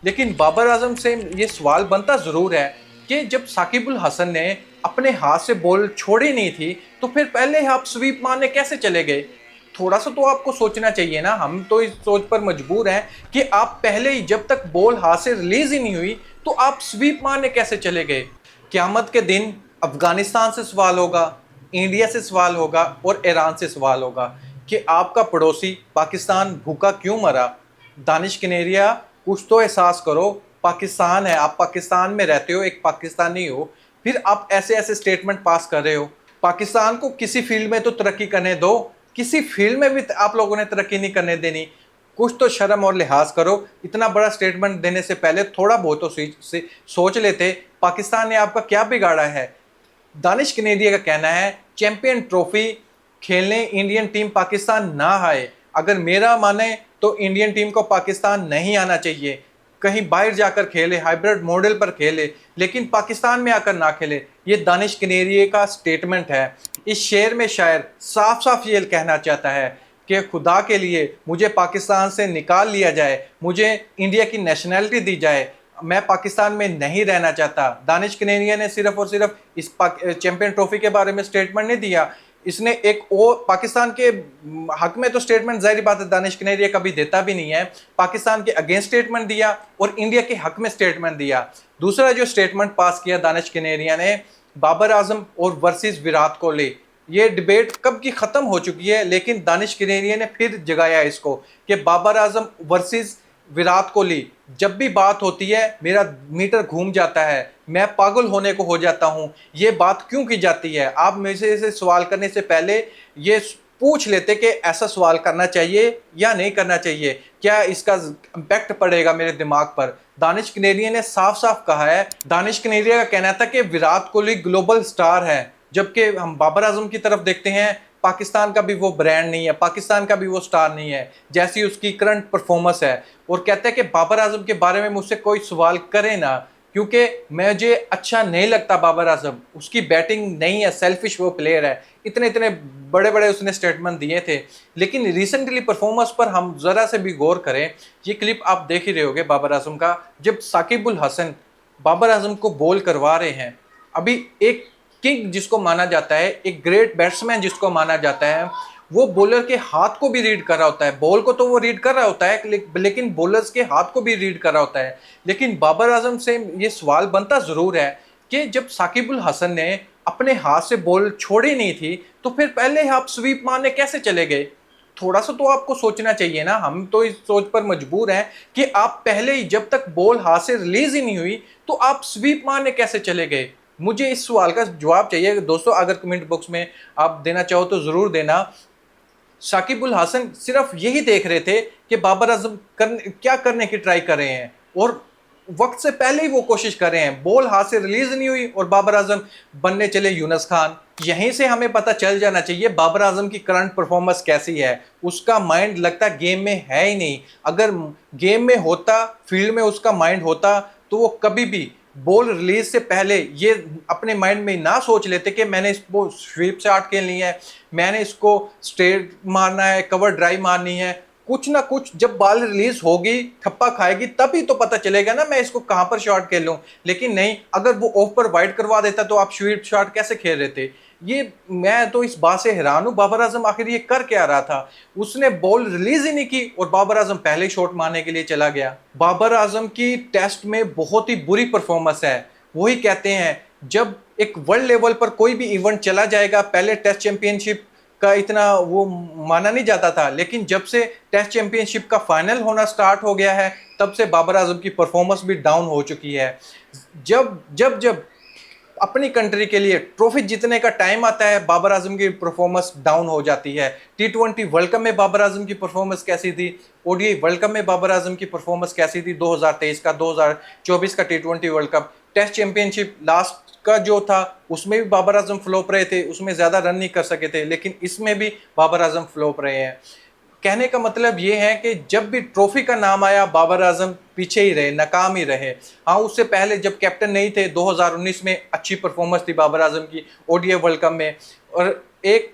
लेकिन बाबर आजम से ये सवाल बनता ज़रूर है कि जब साकिब अल हसन ने अपने हाथ से बॉल छोड़ी नहीं थी तो फिर पहले आप स्वीप मारने कैसे चले गए। थोड़ा सा तो आपको सोचना चाहिए ना। हम तो इस सोच पर मजबूर हैं कि आप पहले ही जब तक बॉल हाथ से रिलीज ही नहीं हुई तो आप स्वीप मारने कैसे चले गए। क़यामत के दिन अफगानिस्तान से सवाल होगा, इंडिया से सवाल होगा और ईरान से सवाल होगा कि आपका पड़ोसी पाकिस्तान भूखा क्यों मरा। दानिश कनेरिया, कुछ तो एहसास करो। पाकिस्तान है, आप पाकिस्तान में रहते हो, एक पाकिस्तानी हो, फिर आप ऐसे ऐसे स्टेटमेंट पास कर रहे हो। पाकिस्तान को किसी फील्ड में तो तरक्की करने दो, किसी फील्ड में भी आप लोगों ने तरक्की नहीं करने देनी। कुछ तो शर्म और लिहाज करो। इतना बड़ा स्टेटमेंट देने से पहले थोड़ा बहुत तो सोच लेते। पाकिस्तान ने आपका क्या बिगाड़ा है। दानिश कनेरिया का कहना है चैंपियन ट्रॉफी खेलने इंडियन टीम पाकिस्तान ना आए। अगर मेरा माने तो इंडियन टीम को पाकिस्तान नहीं आना चाहिए, कहीं बाहर जाकर खेले, हाइब्रिड मॉडल पर खेले, लेकिन पाकिस्तान में आकर ना खेले। ये दानिश कनेरिया का स्टेटमेंट है। इस शेर में शायर साफ साफ ये कहना चाहता है कि खुदा के लिए मुझे पाकिस्तान से निकाल लिया जाए, मुझे इंडिया की नेशनैलिटी दी जाए, मैं पाकिस्तान में नहीं रहना चाहता। दानिश कनेरिया ने सिर्फ और सिर्फ इस चैंपियन ट्रॉफी के बारे में स्टेटमेंट नहीं दिया, इसने एक और पाकिस्तान के हक में तो स्टेटमेंट जाहिर बात है दानिश कनेरिया कभी देता भी नहीं है। पाकिस्तान के अगेंस्ट स्टेटमेंट दिया और इंडिया के हक में स्टेटमेंट दिया। दूसरा जो स्टेटमेंट पास किया दानिश कनेरिया ने, बाबर आजम और वर्सेस विराट कोहली, ये डिबेट कब की खत्म हो चुकी है, लेकिन दानिश कनेरिया ने फिर जगाया इसको कि बाबर आजम वर्सेस विराट कोहली। जब भी बात होती है मेरा मीटर घूम जाता है, मैं पागल होने को हो जाता हूं। ये बात क्यों की जाती है। आप मेरे से सवाल करने से पहले ये पूछ लेते कि ऐसा सवाल करना चाहिए या नहीं करना चाहिए, क्या इसका इम्पैक्ट पड़ेगा मेरे दिमाग पर। दानिश कनेरिया ने साफ साफ कहा है। दानिश कनेरिया का कहना था कि विराट कोहली ग्लोबल स्टार है, जबकि हम बाबर आजम की तरफ देखते हैं, पाकिस्तान का भी वो ब्रांड नहीं है, पाकिस्तान का भी वो स्टार नहीं है जैसी उसकी करंट परफॉर्मेंस है। और कहते हैं कि बाबर आजम के बारे में मुझसे कोई सवाल करे ना, क्योंकि मुझे अच्छा नहीं लगता बाबर आजम, उसकी बैटिंग नहीं है, सेल्फिश वो प्लेयर है। इतने इतने बड़े बड़े उसने स्टेटमेंट दिए थे। लेकिन रिसेंटली परफॉर्मेंस पर हम ज़रा से भी गौर करें, ये क्लिप आप देख ही रहे होगे बाबर आजम का, जब साकिब अल हसन बाबर आजम को बॉल करवा रहे हैं। अभी एक किंग जिसको माना जाता है, एक ग्रेट बैट्समैन जिसको माना जाता है, वो बॉलर के हाथ को भी रीड कर रहा होता है। बॉल को तो वो रीड कर रहा होता है, लेकिन बॉलर्स के हाथ को भी रीड कर रहा होता है। लेकिन बाबर आजम से ये सवाल बनता ज़रूर है कि जब साकिब अल हसन ने अपने हाथ से बॉल छोड़ी नहीं थी तो फिर पहले आप स्वीप मारने कैसे चले गए। थोड़ा सा तो आपको सोचना चाहिए ना। हम तो इस सोच पर मजबूर हैं कि आप पहले ही जब तक बॉल हाथ से रिलीज ही नहीं हुई तो आप स्वीप मारने कैसे चले गए। मुझे इस सवाल का जवाब चाहिए दोस्तों। अगर कमेंट बॉक्स में आप देना चाहो तो ज़रूर देना। साकिब अल हसन सिर्फ यही देख रहे थे कि बाबर आजम क्या करने की ट्राई कर रहे हैं, और वक्त से पहले ही वो कोशिश कर रहे हैं। बॉल हाथ से रिलीज नहीं हुई और बाबर आजम बनने चले यूनुस खान। यहीं से हमें पता चल जाना चाहिए बाबर आजम की करंट परफॉर्मेंस कैसी है। उसका माइंड लगता गेम में है ही नहीं। अगर गेम में होता, फील्ड में उसका माइंड होता, तो वो कभी भी बॉल रिलीज से पहले ये अपने माइंड में ना सोच लेते कि मैंने इसको स्वीप से आउट खेलनी है, मैंने इसको स्ट्रेट मारना है, कवर ड्राइव मारनी है। कुछ ना कुछ जब बॉल रिलीज होगी, ठप्पा खाएगी, तभी तो पता चलेगा ना मैं इसको कहां पर शॉट खेल लूं। लेकिन नहीं, अगर वो ऑफ पर वाइड करवा देता तो आप स्वीप शॉट कैसे खेल रहे थे। ये मैं तो इस बात से हैरान हूं, बाबर आजम आखिर ये कर क्या रहा था। उसने बॉल रिलीज ही नहीं की और बाबर आजम पहले ही शॉट मारने के लिए चला गया। बाबर आजम की टेस्ट में बहुत ही बुरी परफॉर्मेंस है। वही कहते हैं जब एक वर्ल्ड लेवल पर कोई भी इवेंट चला जाएगा, पहले टेस्ट चैंपियनशिप का इतना वो माना नहीं जाता था, लेकिन जब से टेस्ट चैंपियनशिप का फाइनल होना स्टार्ट हो गया है तब से बाबर आजम की परफॉर्मेंस भी डाउन हो चुकी है। जब जब जब अपनी कंट्री के लिए ट्रॉफी जीतने का टाइम आता है, बाबर आजम की परफॉर्मेंस डाउन हो जाती है। टी20 वर्ल्ड कप में बाबर आजम की परफॉर्मेंस कैसी थी, ओडीआई वर्ल्ड कप में बाबर आजम की परफॉर्मेंस कैसी थी, 2023 का, 2024 का टी20 world cup, test championship last का जो था उसमें भी बाबर आजम फ्लॉप रहे थे, उसमें ज़्यादा रन नहीं कर सके थे, लेकिन इसमें भी बाबर आजम फ्लॉप रहे हैं। कहने का मतलब ये है कि जब भी ट्रॉफी का नाम आया बाबर आजम पीछे ही रहे, नाकाम ही रहे। हाँ, उससे पहले जब कैप्टन नहीं थे 2019 में अच्छी परफॉर्मेंस थी बाबर आजम की ओडीआई वर्ल्ड कप में। और एक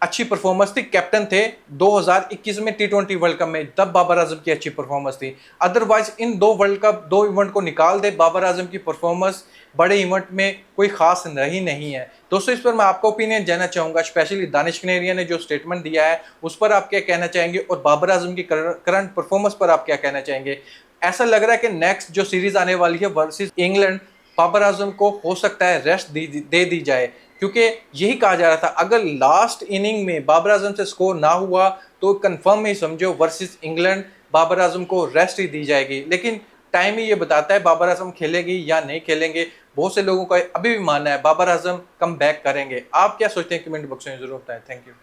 अच्छी परफॉर्मेंस थी, कैप्टन थे 2021 में T20 वर्ल्ड कप में, तब बाबर आजम की अच्छी परफॉर्मेंस थी। अदरवाइज इन दो वर्ल्ड कप, दो इवेंट को निकाल दे, बाबर आजम की परफॉर्मेंस बड़े इवेंट में कोई खास रही नहीं है। दोस्तों इस पर मैं आपका ओपिनियन जानना चाहूंगा, स्पेशली दानिश कनेरिया ने जो स्टेटमेंट दिया है उस पर आप क्या कहना चाहेंगे, और बाबर आजम की करंट परफॉर्मेंस पर आप क्या कहना चाहेंगे। ऐसा लग रहा है कि नेक्स्ट जो सीरीज आने वाली है वर्सेस इंग्लैंड, बाबर आजम को हो सकता है रेस्ट दे दी जाए, क्योंकि यही कहा जा रहा था अगर लास्ट इनिंग में बाबर आजम से स्कोर ना हुआ तो कंफर्म ही समझो वर्सेस इंग्लैंड बाबर आजम को रेस्ट ही दी जाएगी। लेकिन टाइम ही ये बताता है बाबर आजम खेलेगी या नहीं खेलेंगे। बहुत से लोगों का अभी भी मानना है बाबर आजम कम बैक करेंगे। आप क्या सोचते हैं, कमेंट बॉक्स में जरूर बताएं। Thank you.